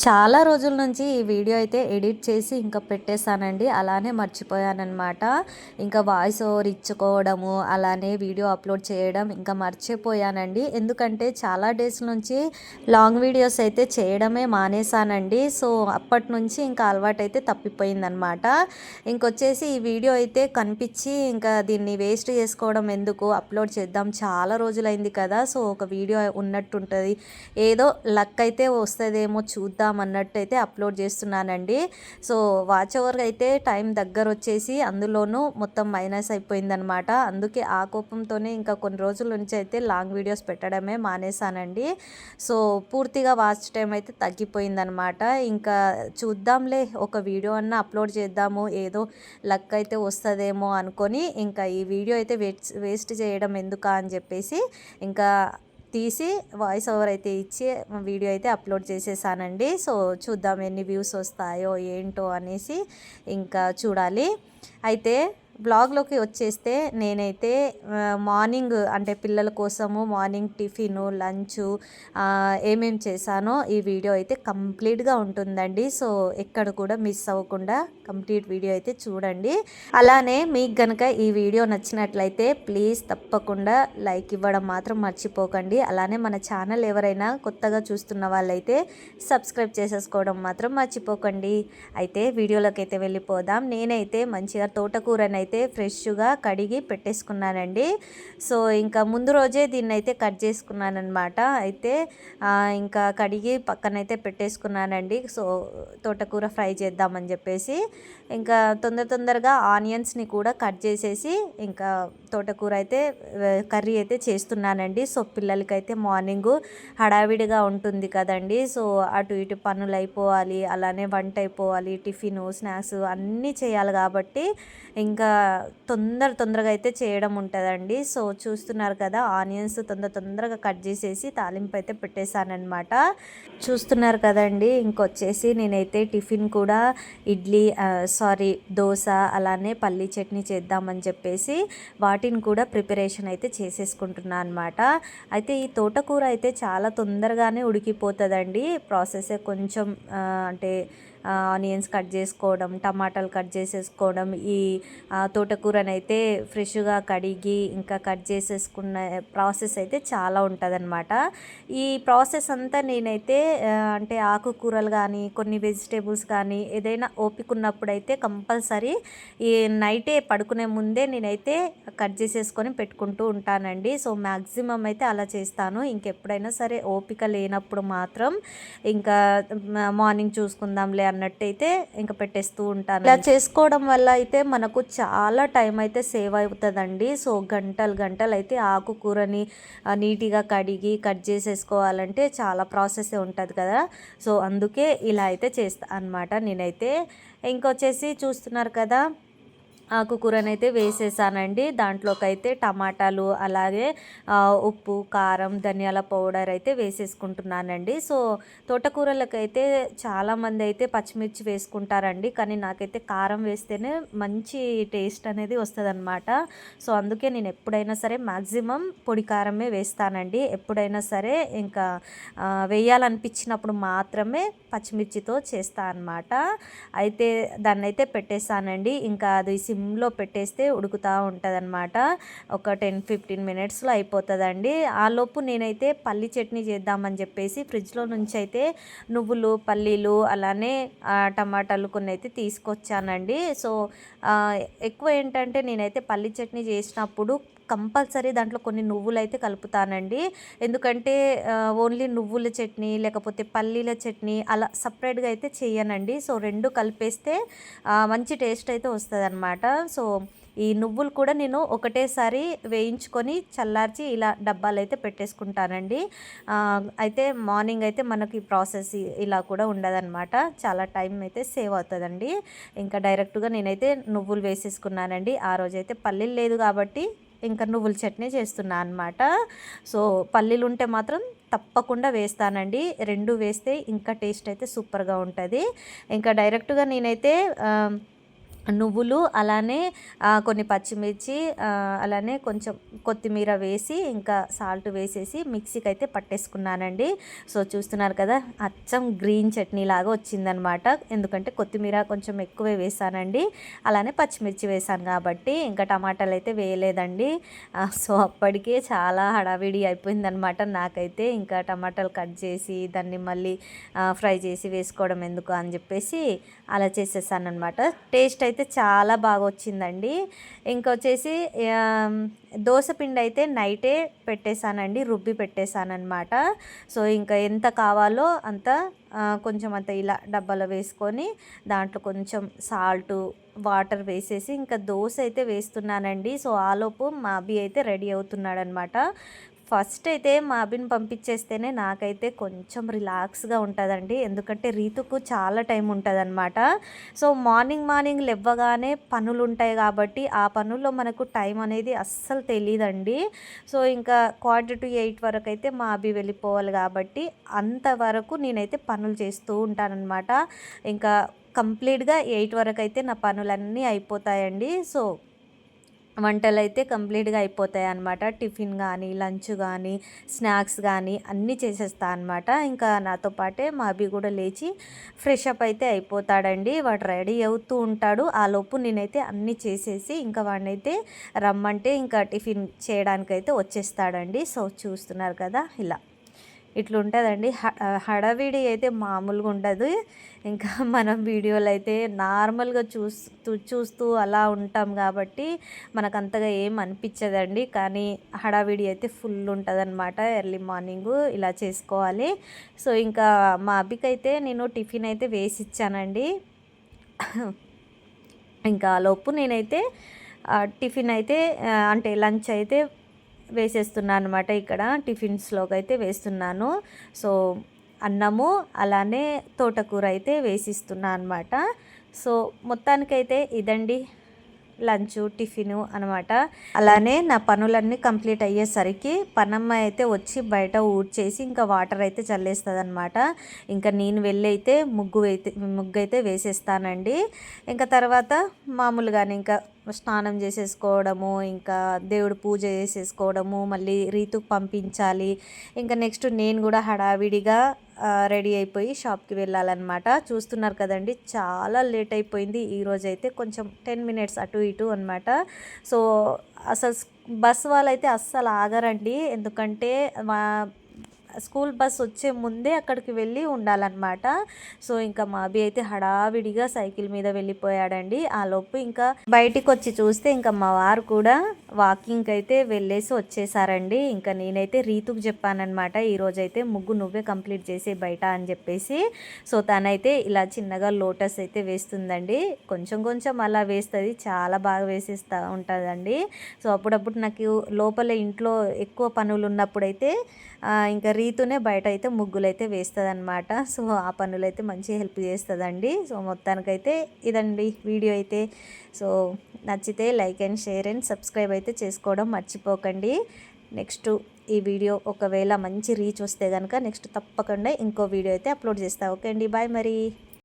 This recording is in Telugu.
చాలా రోజుల నుంచి ఈ వీడియో అయితే ఎడిట్ చేసి ఇంకా పెట్టేశానండి. అలానే మర్చిపోయాననమాట. ఇంకా వాయిస్ ఓవర్ ఇచ్చుకోవడము, అలానే వీడియో అప్లోడ్ చేయడం ఇంకా మర్చిపోయానండి. ఎందుకంటే చాలా డేస్ నుంచి లాంగ్ వీడియోస్ అయితే చేయడమే మానేశానండి. సో అప్పటి నుంచి ఇంకా అలవాటైతే తప్పిపోయిందనమాట. ఇంకొచ్చేసి ఈ వీడియో అయితే కనిపించి ఇంకా దీన్ని వేస్ట్ చేసుకోవడం ఎందుకు, అప్లోడ్ చేద్దాం చాలా రోజులైంది కదా. సో ఒక వీడియో ఉన్నట్టుంటుంది, ఏదో లక్ అయితే వస్తుందేమో చూద్దాం అన్నట్టు అయితే అప్లోడ్ చేస్తున్నానండి. సో వాచ్ ఓవర్ అయితే టైం దగ్గర వచ్చేసి అందులోనూ మొత్తం మైనస్ అయిపోయిందనమాట. అందుకే ఆ కోపంతోనే ఇంకా కొన్ని రోజుల నుంచి అయితే లాంగ్ వీడియోస్ పెట్టడమే మానేశానండి. సో పూర్తిగా వాచ్ టైం అయితే తగ్గిపోయిందనమాట. ఇంకా చూద్దాంలే, ఒక వీడియో అన్న అప్లోడ్ చేద్దాము, ఏదో లక్ అయితే వస్తుందేమో అనుకొని ఇంకా ఈ వీడియో అయితే వేస్ట్ చేయడం ఎందుకా అని చెప్పేసి ఇంకా తీసి వాయిస్ ఓవర్ అయితే ఇచ్చి వీడియో అయితే అప్లోడ్ చేసేసానండి. సో చూద్దాం ఎన్ని వ్యూస్ వస్తాయో ఏంటో అనేసి ఇంకా చూడాలి. అయితే బ్లాగ్లోకి వచ్చేస్తే నేనైతే మార్నింగ్ అంటే పిల్లల కోసము మార్నింగ్ టిఫిను, లంచు ఏమేమి చేశానో ఈ వీడియో అయితే కంప్లీట్గా ఉంటుందండి. సో ఎక్కడ కూడా మిస్ అవ్వకుండా కంప్లీట్ వీడియో అయితే చూడండి. అలానే మీకు కనుక ఈ వీడియో నచ్చినట్లయితే ప్లీజ్ తప్పకుండా లైక్ ఇవ్వడం మాత్రం మర్చిపోకండి. అలానే మన ఛానల్ ఎవరైనా కొత్తగా చూస్తున్న వాళ్ళైతే సబ్స్క్రైబ్ చేసేసుకోవడం మాత్రం మర్చిపోకండి. అయితే వీడియోలోకి అయితే వెళ్ళిపోదాం. నేనైతే మంచిగా తోటకూరనైతే ఫ్రెష్గా కడిగి పెట్టేసుకున్నానండి. సో ఇంకా ముందు రోజే దీన్ని అయితే కట్ చేసుకున్నానమాట. అయితే ఇంకా కడిగి పక్కనైతే పెట్టేసుకున్నానండి. సో తోటకూర ఫ్రై చేద్దామని చెప్పేసి ఇంకా తొందరగా ఆనియన్స్ని కూడా కట్ చేసేసి ఇంకా తోటకూర అయితే కర్రీ అయితే చేస్తున్నానండి. సో పిల్లలకైతే మార్నింగ్ హడావిడిగా ఉంటుంది కదండి. సో అటు ఇటు పనులు అయిపోవాలి, అలానే వంట అయిపోవాలి, టిఫిన్ స్నాక్స్ అన్నీ చేయాలి కాబట్టి ఇంకా తొందరగా అయితే చేయడం ఉంటుందండి. సో చూస్తున్నారు కదా, ఆనియన్స్ తొందరగా కట్ చేసేసి తాలింపు అయితే పెట్టేశానమాట. చూస్తున్నారు కదండి. ఇంకొచ్చేసి నేనైతే టిఫిన్ కూడా దోశ అలానే పల్లీ చట్నీ చేద్దామని చెప్పేసి వాటిని కూడా ప్రిపరేషన్ అయితే చేసేసుకుంటున్నాను అనమాట. అయితే ఈ తోటకూర అయితే చాలా తొందరగానే ఉడికిపోతుందండి. ప్రాసెస్ కొంచెం అంటే ఆనియన్స్ కట్ చేసుకోవడం, టమాటాలు కట్ చేసేసుకోవడం, ఈ తోటకూరనైతే ఫ్రెష్గా కడిగి ఇంకా కట్ చేసేసుకున్న ప్రాసెస్ అయితే చాలా ఉంటుందన్నమాట. ఈ ప్రాసెస్ అంతా నేనైతే అంటే ఆకుకూరలు కానీ కొన్ని వెజిటేబుల్స్ కానీ ఏదైనా ఓపిక ఉన్నప్పుడు అయితే కంపల్సరీ ఈ నైటే పడుకునే ముందే నేనైతే కట్ చేసేసుకొని పెట్టుకుంటూ ఉంటానండి. సో మ్యాక్సిమం అయితే అలా చేస్తాను. ఇంకెప్పుడైనా సరే ఓపిక లేనప్పుడు మాత్రం ఇంకా మార్నింగ్ చూసుకుందాంలే అన్నట్టయితే ఇంకా పెట్టేస్తూ ఉంటాను. ఇలా చేసుకోవడం వల్ల అయితే మనకు చాలా టైం అయితే సేవ్ అవుతుందండి. సో గంటలు అయితే ఆకుకూరని నీట్గా కడిగి కట్ చేసేసుకోవాలంటే చాలా ప్రాసెస్ ఉంటుంది కదా. సో అందుకే ఇలా అయితే చేస్తా అనమాట నేనైతే. ఇంకొచ్చేసి చూస్తున్నారు కదా, ఆకుకూరనైతే వేసేసానండి. దాంట్లోకి అయితే టమాటాలు అలాగే ఉప్పు, కారం, ధనియాల పౌడర్ అయితే వేసేసుకుంటున్నానండి. సో తోటకూరలకైతే చాలామంది అయితే పచ్చిమిర్చి వేసుకుంటారండి, కానీ నాకైతే కారం వేస్తేనే మంచి టేస్ట్ అనేది వస్తుందన్నమాట. సో అందుకే నేను ఎప్పుడైనా సరే మ్యాక్సిమం పొడి కారమే వేస్తానండి. ఎప్పుడైనా సరే ఇంకా వేయాలనిపించినప్పుడు మాత్రమే పచ్చిమిర్చితో చేస్తా అన్నమాట. అయితే దాన్ని అయితే పెట్టేస్తానండి. ఇంకా అది సిమ్లో పెట్టేస్తే ఉడుకుతూ ఉంటుంది అనమాట. ఒక 10-15 మినిట్స్లో అయిపోతుందండి. ఆలోపు నేనైతే పల్లి చట్నీ చేద్దామని చెప్పేసి ఫ్రిడ్జ్లో నుంచి అయితే నువ్వులు, పల్లీలు అలానే టమాటాలు కొన్ని అయితే తీసుకొచ్చానండి. సో ఎక్కువ ఏంటంటే నేనైతే పల్లి చట్నీ చేసినప్పుడు కంపల్సరీ దాంట్లో కొన్ని నువ్వులు అయితే కలుపుతానండి. ఎందుకంటే ఓన్లీ నువ్వుల చట్నీ లేకపోతే పల్లీల చట్నీ అలా సపరేట్గా అయితే చేయనండి. సో రెండు కలిపేస్తే మంచి టేస్ట్ అయితే వస్తుంది అనమాట. సో ఈ నువ్వులు కూడా నేను ఒకటేసారి వేయించుకొని చల్లార్చి ఇలా డబ్బాలు అయితే పెట్టేసుకుంటానండి. అయితే మార్నింగ్ అయితే మనకి ప్రాసెస్ ఇలా కూడా ఉండదన్నమాట. చాలా టైం అయితే సేవ్ అవుతుందండి. ఇంకా డైరెక్ట్గా నేనైతే నువ్వులు వేసేసుకున్నానండి. ఆ రోజైతే పల్లీలు లేదు కాబట్టి ఇంకా నువ్వుల చట్నీ చేస్తున్నా అనమాట. సో పల్లీలు ఉంటే మాత్రం తప్పకుండా వేస్తానండి. రెండు వేస్తే ఇంకా టేస్ట్ అయితే సూపర్గా ఉంటుంది. ఇంకా డైరెక్ట్గా నేనైతే నువ్వులు అలానే కొన్ని పచ్చిమిర్చి అలానే కొంచెం కొత్తిమీర వేసి ఇంకా సాల్ట్ వేసేసి మిక్సీకి అయితే పట్టేసుకున్నానండి. సో చూస్తున్నారు కదా, అచ్చం గ్రీన్ చట్నీ లాగా వచ్చిందనమాట. ఎందుకంటే కొత్తిమీర కొంచెం ఎక్కువే వేసానండి, అలానే పచ్చిమిర్చి వేసాను కాబట్టి. ఇంకా టమాటాలు అయితే వేయలేదండి. సో అప్పటికే చాలా హడావిడి అయిపోయిందనమాట నాకైతే. ఇంకా టమాటాలు కట్ చేసి దాన్ని మళ్ళీ ఫ్రై చేసి వేసుకోవడం ఎందుకు అని చెప్పేసి అలా చేసేసానమాట. టేస్ట్ అయితే చాలా బాగా వచ్చిందండి. ఇంకొచ్చేసి దోశ పిండి అయితే నైటే పెట్టేశానండి, రుబ్బి పెట్టేశానమాట. సో ఇంకా ఎంత కావాలో అంత కొంచెం అంత ఇలా డబ్బాలో వేసుకొని దాంట్లో కొంచెం సాల్టు వాటర్ వేసేసి ఇంకా దోశ అయితే వేస్తున్నానండి. సో ఆలోపు మా అబ్బి అయితే రెడీ అవుతున్నాడనమాట. ఫస్ట్ అయితే మా అబ్బిని పంపించేస్తేనే నాకైతే కొంచెం రిలాక్స్గా ఉంటుందండి. ఎందుకంటే రీతుకు చాలా టైం ఉంటుందన్నమాట. సో మార్నింగ్ లేవగానే పనులు ఉంటాయి కాబట్టి ఆ పనుల్లో మనకు టైం అనేది అస్సలు తెలియదండి. సో ఇంకా 7:45 వరకు అయితే మా అబ్బి వెళ్ళిపోవాలి కాబట్టి అంతవరకు నేనైతే పనులు చేస్తూ ఉంటానన్నమాట. ఇంకా కంప్లీట్గా 8 వరకు అయితే నా పనులన్నీ అయిపోతాయండి. సో వంటలైతే కంప్లీట్గా అయిపోతాయి అన్నమాట. టిఫిన్ కానీ, లంచ్ కానీ, స్నాక్స్ కానీ అన్నీ చేసేస్తా అనమాట. ఇంకా నాతో పాటే మా అబ్బి కూడా లేచి ఫ్రెష్ అప్ అయితే అయిపోతాడండి. వాడు రెడీ అవుతూ ఉంటాడు. ఆ లోపు నేనైతే అన్నీ చేసేసి ఇంకా వాడినైతే రమ్మంటే ఇంకా టిఫిన్ చేయడానికైతే వచ్చేస్తాడండి. సో చూస్తున్నారు కదా, ఇలా ఇట్లుంటుందండి. హడావిడి అయితే మామూలుగా ఉండదు. ఇంకా మనం వీడియోలు అయితే నార్మల్గా చూస్తూ అలా ఉంటాం కాబట్టి మనకు అంతగా ఏం అనిపించదండి. కానీ హడావిడి అయితే ఫుల్ ఉంటుందన్నమాట. ఎర్లీ మార్నింగు ఇలా చేసుకోవాలి. సో ఇంకా మా అబ్బికైతే నేను టిఫిన్ అయితే వేసి ఇచ్చానండి. ఇంకా లోపు నేనైతే టిఫిన్ అయితే అంటే లంచ్ అయితే వేసేస్తున్నాను అనమాట. ఇక్కడ టిఫిన్స్లోకి అయితే వేస్తున్నాను. సో అన్నము అలానే తోటకూర అయితే వేసిస్తున్నాను అనమాట. సో మొత్తానికైతే ఇదండి లంచ్ టిఫిను అనమాట. అలానే నా పనులన్నీ కంప్లీట్ అయ్యేసరికి పనమ్మాయి అయితే వచ్చి బయట ఊడ్చేసి ఇంకా వాటర్ అయితే చల్లేస్తుంది అనమాట. ఇంకా నేను వెళ్ళి అయితే ముగ్గు అయితే వేసేస్తానండి. ఇంకా తర్వాత మామూలుగానే ఇంకా స్నానం చేసేసుకోవడము, ఇంకా దేవుడు పూజ చేసేసుకోవడము, మళ్ళీ రీతుకు పంపించాలి. ఇంకా నెక్స్ట్ నేను కూడా హడావిడిగా రెడీ అయిపోయి షాప్కి వెళ్ళాలన్నమాట. చూస్తున్నారు కదండి, చాలా లేట్ అయిపోయింది ఈరోజైతే. కొంచెం 10 మినిట్స్ అటు ఇటు అనమాట. సో అసలు బస్ వాళ్ళైతే అస్సలు ఆగరండి. ఎందుకంటే స్కూల్ బస్ వచ్చే ముందే అక్కడికి వెళ్ళి ఉండాలన్నమాట. సో ఇంకా మా అబ్బి అయితే హడావిడిగా సైకిల్ మీద వెళ్ళిపోయాడండి. ఆ లోపు ఇంకా బయటికి వచ్చి చూస్తే ఇంకా మా వారు కూడా వాకింగ్ అయితే వెళ్ళేసి వచ్చేసారండి. ఇంకా నేనైతే రీతుకు చెప్పానమాట, ఈరోజైతే ముగ్గు నువ్వే కంప్లీట్ చేసే బయట అని చెప్పేసి. సో తనైతే ఇలా చిన్నగా లోటస్ అయితే వేస్తుందండి. కొంచెం అలా వేస్తుంది, చాలా బాగా వేసేస్తూ ఉంటుందండి. సో అప్పుడప్పుడు నాకు లోపల ఇంట్లో ఎక్కువ పనులు ఉన్నప్పుడైతే ఇంకా రీతునే బయట అయితే ముగ్గులు అయితే వేస్తుంది అనమాట. సో ఆ పనులు అయితే మంచి హెల్ప్ చేస్తుందండి. సో మొత్తానికైతే ఇదండి వీడియో అయితే. సో నచ్చితే like and share and subscribe అయితే చేసుకోవడం మర్చిపోకండి. నెక్స్ట్ ఈ వీడియో ఒకవేళ మంచి రీచ్ వస్తే కనుక నెక్స్ట్ తప్పకుండా ఇంకో వీడియో అయితే అప్లోడ్ చేస్తా. ఓకే అండి, బాయ్ మరి.